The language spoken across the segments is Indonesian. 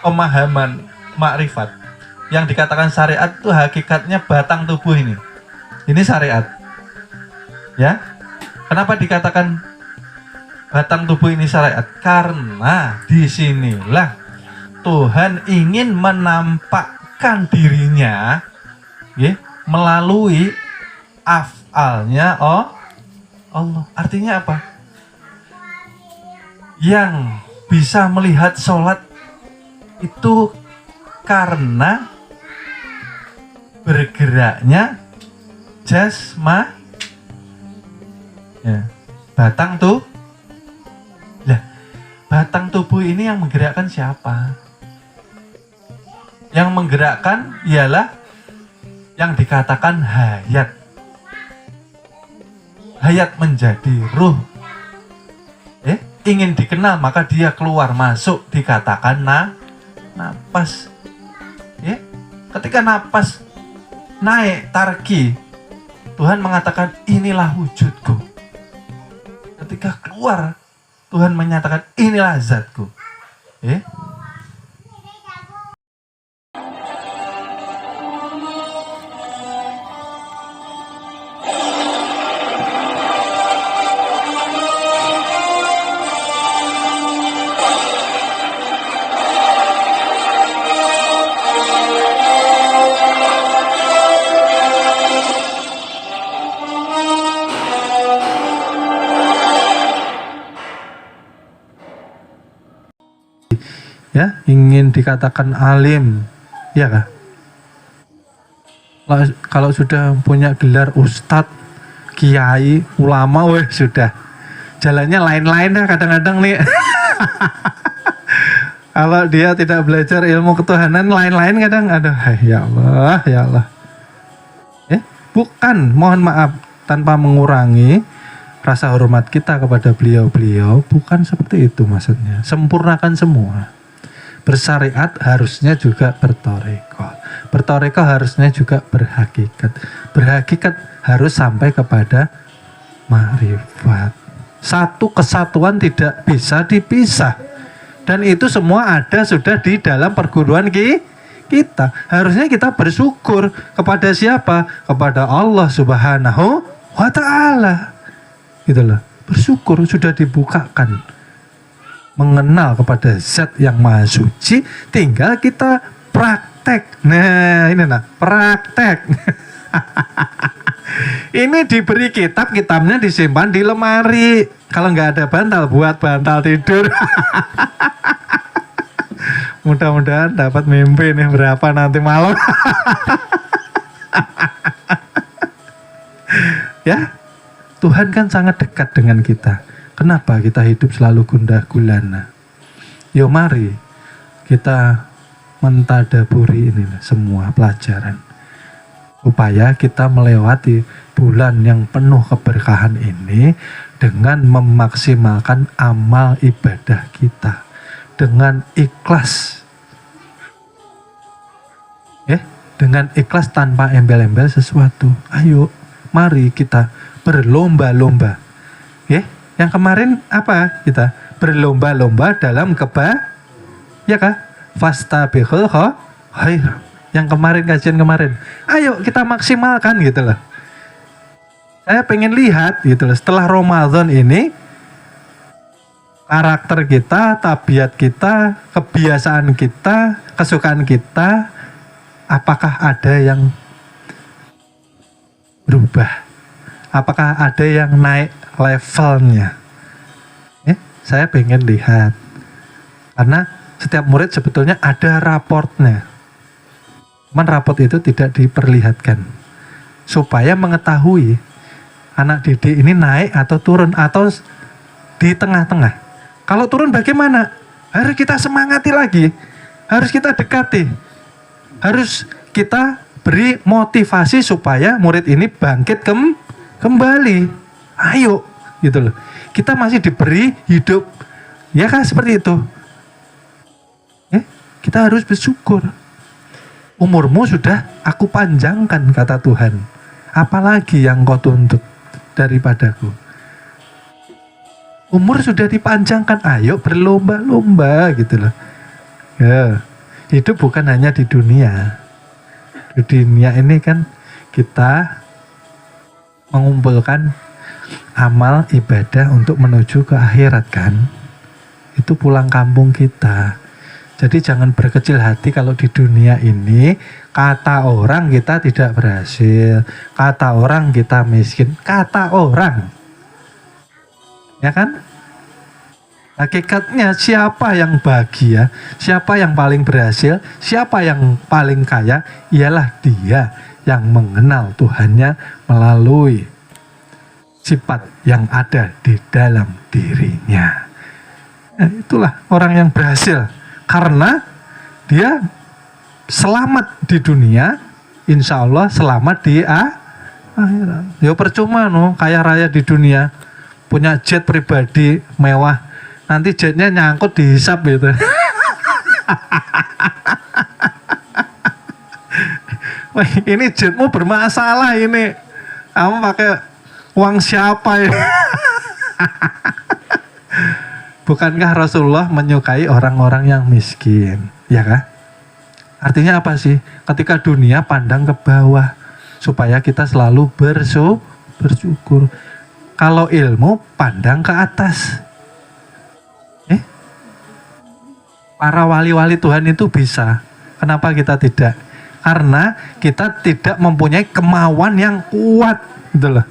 pemahaman makrifat. Yang dikatakan syariat itu hakikatnya batang tubuh ini. Ini syariat. Ya. Kenapa dikatakan batang tubuh ini syariat? Karena disinilah Tuhan ingin menampakkan dirinya ya, melalui af'alnya Allah. Artinya apa? Yang bisa melihat sholat itu karena bergeraknya jasma ya, batang tuh. Lah, batang tubuh ini yang menggerakkan siapa? Yang menggerakkan ialah yang dikatakan hayat. Hayat menjadi ruh. Ingin dikenal maka dia keluar masuk dikatakan napas. Ketika napas naik tarki, Tuhan mengatakan inilah wujudku. Ketika keluar Tuhan menyatakan inilah zatku. Ya, ingin dikatakan alim, ya kah? Kalau sudah punya gelar ustadz, kiai, ulama, sudah jalannya lain-lain dah kadang-kadang nih. Kalau dia tidak belajar ilmu ketuhanan, lain-lain kadang, aduh, ya Allah. Bukan, mohon maaf, tanpa mengurangi rasa hormat kita kepada beliau-beliau, bukan seperti itu maksudnya. Sempurnakan semua. Bersyariat harusnya juga bertoreko. Bertoreko harusnya juga berhakikat. Berhakikat harus sampai kepada makrifat. Satu kesatuan tidak bisa dipisah. Dan itu semua ada sudah di dalam perguruan kita. Harusnya kita bersyukur kepada siapa? Kepada Allah Subhanahu wa Ta'ala. Gitu loh. Bersyukur sudah dibukakan. Mengenal kepada zat yang maha suci, tinggal kita praktek. Nah, ini praktek. Ini diberi kitabnya disimpan di lemari. Kalau nggak ada bantal, buat bantal tidur. Mudah-mudahan dapat mimpi nih berapa nanti malam. Ya, Tuhan kan sangat dekat dengan kita. Kenapa kita hidup selalu gundah gulana? Yo mari kita mentadaburi ini semua pelajaran. Supaya kita melewati bulan yang penuh keberkahan ini dengan memaksimalkan amal ibadah kita. Dengan ikhlas. Dengan ikhlas tanpa embel-embel sesuatu. Ayo, mari kita berlomba-lomba. Yang kemarin apa kita? Berlomba-lomba dalam ya kah? Fastabiqul khair. Yang kemarin, kajian kemarin. Ayo kita maksimalkan gitu loh. Saya pengen lihat gitu loh. Setelah Ramadan ini, karakter kita, tabiat kita, kebiasaan kita, kesukaan kita, apakah ada yang berubah? Apakah ada yang naik levelnya? Saya pengen lihat. Karena setiap murid sebetulnya ada raportnya. Cuman raport itu tidak diperlihatkan. Supaya mengetahui anak didik ini naik atau turun atau di tengah-tengah. Kalau turun bagaimana? Harus kita semangati lagi. Harus kita dekati. Harus kita beri motivasi supaya murid ini bangkit kembali. Ayo, gitu loh. Kita masih diberi hidup. Ya kan seperti itu. Kita harus bersyukur. Umurmu sudah aku panjangkan, kata Tuhan. Apalagi yang kau tuntut daripadaku? Umur sudah dipanjangkan, ayo berlomba-lomba gitu loh. Ya, hidup bukan hanya di dunia. Di dunia ini kan kita mengumpulkan amal ibadah untuk menuju ke akhirat kan. Itu pulang kampung kita. Jadi jangan berkecil hati kalau di dunia ini kata orang kita tidak berhasil, kata orang kita miskin, kata orang. Ya kan? Hakikatnya siapa yang bahagia, siapa yang paling berhasil, siapa yang paling kaya, ialah dia yang mengenal Tuhannya melalui sifat yang ada di dalam dirinya. Nah, itulah orang yang berhasil. Karena dia selamat di dunia, insya Allah selamat di akhirat. Ya percuma kaya raya di dunia, punya jet pribadi mewah, nanti jetnya nyangkut dihisap gitu. Wah, ini jetmu bermasalah ini. Kamu pakai uang siapa ya? Bukankah Rasulullah menyukai orang-orang yang miskin? Ya kan? Artinya apa sih? Ketika dunia pandang ke bawah, supaya kita selalu bersyukur. Kalau ilmu pandang ke atas. Para wali-wali Tuhan itu bisa. Kenapa kita tidak? Karena kita tidak mempunyai kemauan yang kuat. Gitu loh.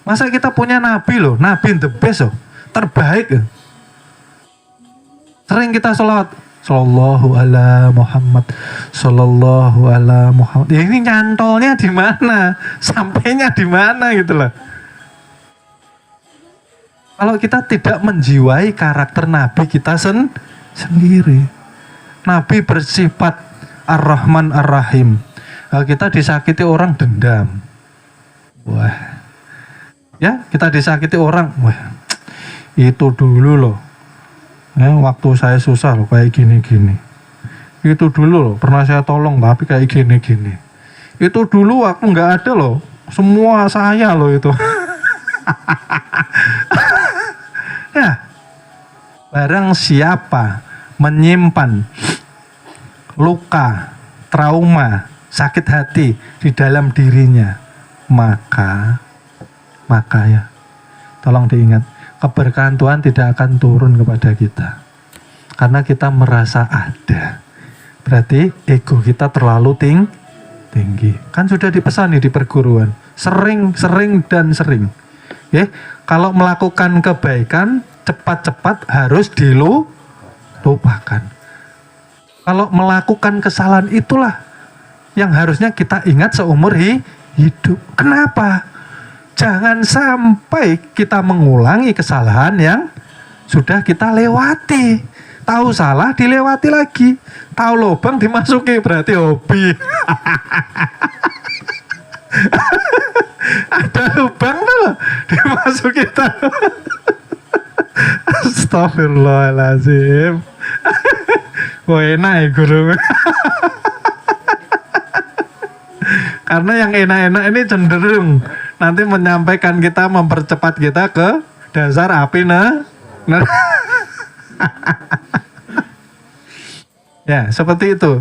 Masa kita punya nabi loh, nabi the best loh, terbaik loh. Sering kita sholawat, sallallahu ala Muhammad, sallallahu ala Muhammad. Ya ini nyantolnya di mana? Sampainya di mana gitu loh. Kalau kita tidak menjiwai karakter Nabi kita sendiri. Nabi bersifat Ar-Rahman Ar-Rahim. Kalau kita disakiti orang dendam. Wah. Ya, kita disakiti orang. Wah. Itu dulu loh. Ya, waktu saya susah loh kayak gini-gini. Itu dulu loh, pernah saya tolong tapi kayak gini-gini. Itu dulu aku nggak ada loh, semua saya loh itu. Ya, barang siapa menyimpan luka, trauma, sakit hati di dalam dirinya, maka ya, tolong diingat, keberkahan Tuhan tidak akan turun kepada kita. Karena kita merasa ada. Berarti ego kita terlalu tinggi. Kan sudah dipesani di perguruan. Sering. Ya, kalau melakukan kebaikan, cepat-cepat harus dilupakan. Kalau melakukan kesalahan itulah yang harusnya kita ingat seumur hidup. Kenapa? Jangan sampai kita mengulangi kesalahan yang sudah kita lewati. Tahu salah dilewati lagi. Tahu lubang dimasuki berarti hobi. Ada lubang tuh dimasuki tahu. Astagfirullahaladzim. Wah enak ya guru. Karena yang enak-enak ini cenderung nanti menyampaikan kita, mempercepat kita ke dasar api ya seperti itu.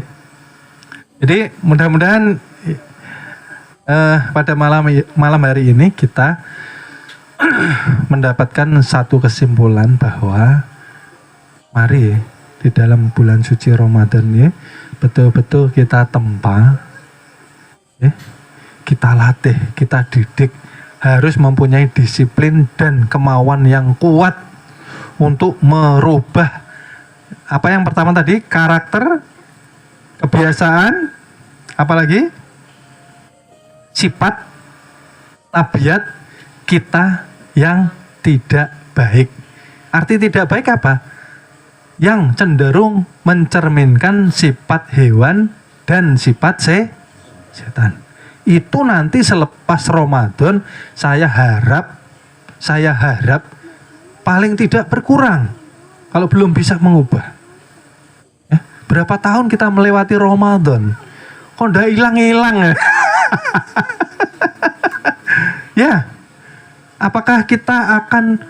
Jadi mudah-mudahan pada malam hari ini kita mendapatkan satu kesimpulan bahwa mari di dalam bulan suci Ramadan ini betul-betul kita tempa, kita latih, kita didik, harus mempunyai disiplin dan kemauan yang kuat untuk merubah apa yang pertama tadi, karakter, kebiasaan, apalagi sifat, tabiat kita yang tidak baik. Arti tidak baik apa? Yang cenderung mencerminkan sifat hewan dan sifat setan. Itu nanti selepas Ramadan saya harap paling tidak berkurang kalau belum bisa mengubah. Ya, berapa tahun kita melewati Ramadan kok udah hilang-hilang ya? Ya, apakah kita akan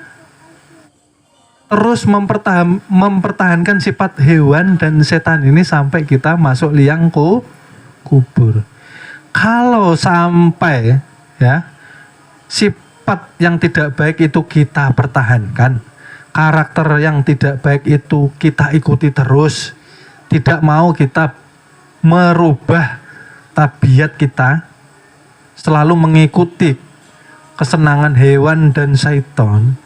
terus mempertahankan sifat hewan dan setan ini sampai kita masuk liang kubur. Kalau sampai ya sifat yang tidak baik itu kita pertahankan, karakter yang tidak baik itu kita ikuti terus, tidak mau kita merubah tabiat kita selalu mengikuti kesenangan hewan dan syaitan,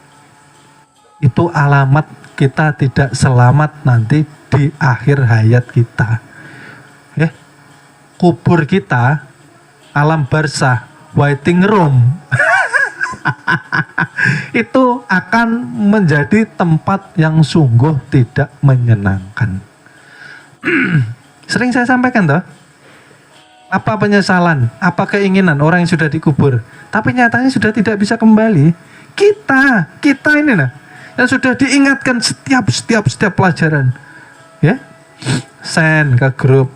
itu alamat kita tidak selamat nanti di akhir hayat kita. Kubur kita, alam barzah, waiting room, itu akan menjadi tempat yang sungguh tidak menyenangkan. Sering saya sampaikan toh, apa penyesalan, apa keinginan orang yang sudah dikubur, tapi nyatanya sudah tidak bisa kembali. Kita ini nah, yang sudah diingatkan setiap pelajaran, ya, send ke grup,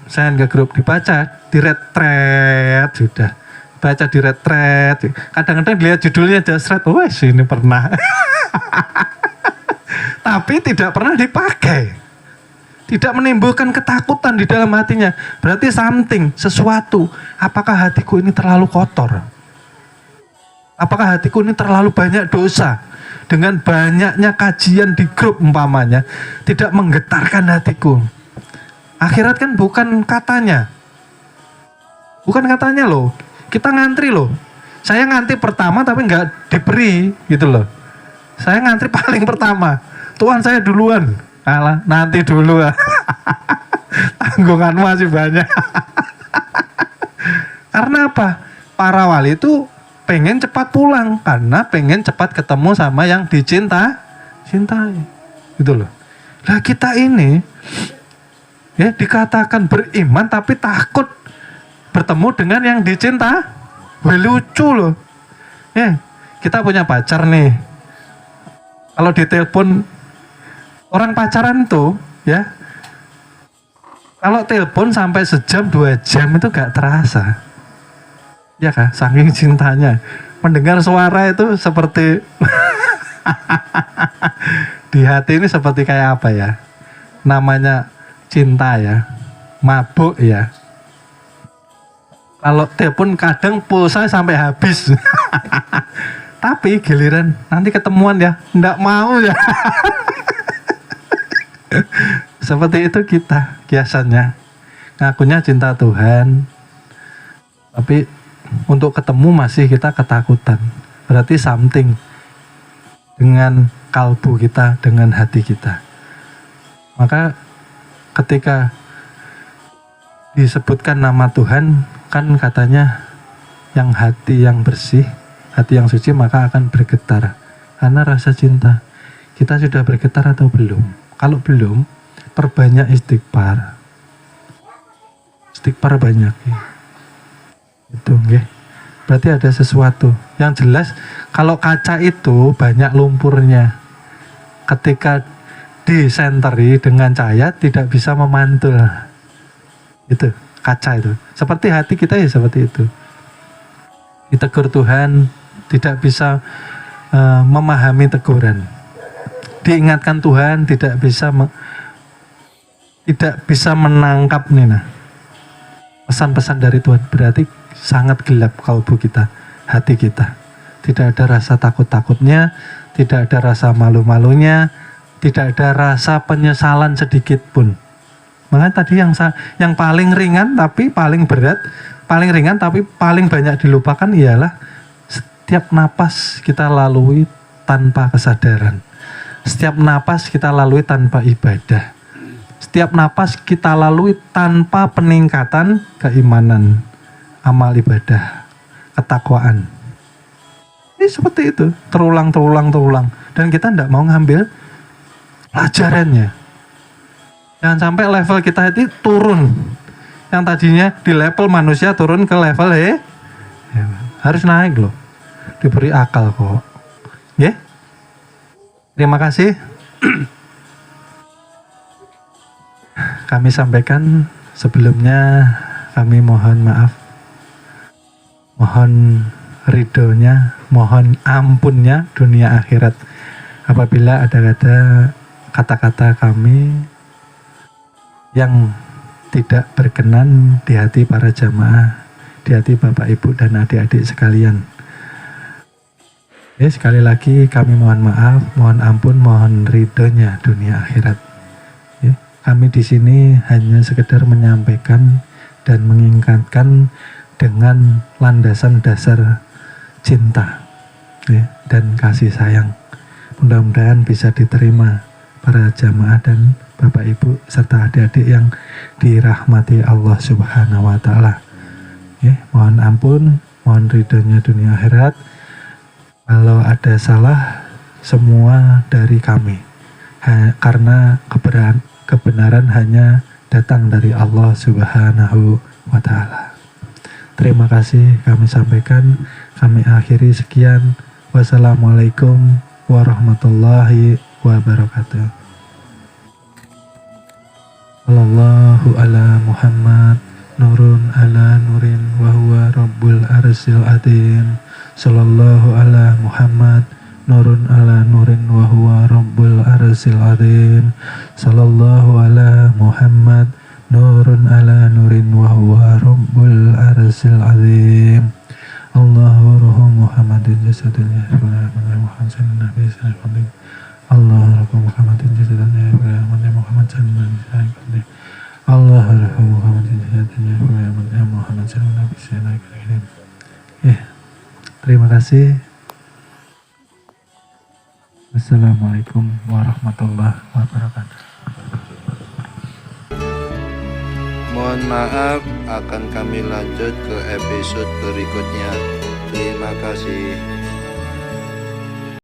dibaca, di-retret sudah, baca di retret. Kadang-kadang lihat judulnya jasret, wes ini pernah, tapi tidak pernah dipakai. Tidak menimbulkan ketakutan di dalam hatinya. Berarti sesuatu. Apakah hatiku ini terlalu kotor? Apakah hatiku ini terlalu banyak dosa? Dengan banyaknya kajian di grup umpamanya, tidak menggetarkan hatiku. Akhirat kan bukan katanya. Bukan katanya loh. Kita ngantri loh. Saya ngantri pertama tapi nggak diberi gitu loh. Saya ngantri paling pertama. Tuhan saya duluan. Alah, nanti dulu. Tanggungan masih banyak. Karena apa? Para wali itu pengen cepat pulang karena pengen cepat ketemu sama yang cintai. Gitu loh. Nah, kita ini ya dikatakan beriman tapi takut bertemu dengan yang dicinta. Wah, lucu loh. Ya, kita punya pacar nih. Kalau ditelepon orang pacaran tuh ya, kalau telepon sampai sejam 2 jam itu gak terasa, ya kan? Saking cintanya, mendengar suara itu seperti di hati ini seperti kayak apa ya? Namanya cinta ya, mabuk ya. Kalau telepon kadang pulsa sampai habis, tapi giliran nanti ketemuan ya, nggak mau ya. Seperti itu kita biasanya ngakunya cinta Tuhan, tapi untuk ketemu masih kita ketakutan. Berarti something dengan kalbu kita, dengan hati kita. Maka ketika disebutkan nama Tuhan, kan katanya yang hati yang bersih, hati yang suci maka akan bergetar karena rasa cinta. Kita sudah bergetar atau belum? Kalau belum, perbanyak istighfar. Istighfar banyak ya. Itu nggih. Berarti ada sesuatu. Yang jelas kalau kaca itu banyak lumpurnya. Ketika disenteri dengan cahaya tidak bisa memantul. Itu kaca itu. Seperti hati kita ya seperti itu. Ditegur Tuhan tidak bisa memahami teguran. Diingatkan Tuhan tidak bisa menangkap nih nah pesan-pesan dari Tuhan. Berarti sangat gelap kalbu kita, hati kita. Tidak ada rasa takut-takutnya, tidak ada rasa malu-malunya, tidak ada rasa penyesalan sedikit pun. Makanya tadi yang paling ringan tapi paling berat, paling ringan tapi paling banyak dilupakan ialah setiap napas kita lalui tanpa kesadaran. Setiap napas kita lalui tanpa ibadah. Setiap napas kita lalui tanpa peningkatan keimanan, amal ibadah, ketakwaan. Ini seperti itu, terulang. Dan kita tidak mau ngambil pelajarannya. Jangan sampai level kita itu turun. Yang tadinya di level manusia turun ke level harus naik loh. Diberi akal kok. Ya? Terima kasih. Kami sampaikan sebelumnya, kami mohon maaf, mohon ridhonya, mohon ampunnya dunia akhirat Apabila ada kata-kata kami yang tidak berkenan di hati para jamaah, di hati Bapak Ibu dan adik-adik sekalian, sekali lagi kami mohon maaf, mohon ampun, mohon ridhonya dunia akhirat. Kami di sini hanya sekedar menyampaikan dan mengingatkan dengan landasan dasar cinta dan kasih sayang. Mudah-mudahan bisa diterima para jamaah dan Bapak Ibu serta adik-adik yang dirahmati Allah Subhanahu wa Ta'ala. Mohon ampun, mohon ridhonya dunia akhirat. Kalau ada salah, semua dari kami, karena kebenaran hanya datang dari Allah Subhanahu wa Ta'ala. Terima kasih kami sampaikan, kami akhiri sekian. Wassalamualaikum warahmatullahi wabarakatuh. Sallallahu ala Muhammad, nurun ala nurin, wa huwa rabbul arsil adim. Sallallahu ala Muhammad, nurun ala nurin, wa huwa rabbul arsil adim. Sallallahu ala Muhammad, nurun ala nurin, wa huwa rabbul arsil adim. Allahu ruhu Muhammadin jasadnya Muhammad Nabi sallallahu. Allahu ruhu Muhammadin jasadnya Muhammad sallallahu. Allahu ruhu Muhammadin jasadnya Muhammad sallallahu. Terima kasih. Wassalamualaikum warahmatullahi wabarakatuh. Mohon maaf, akan kami lanjut ke episode berikutnya. Terima kasih.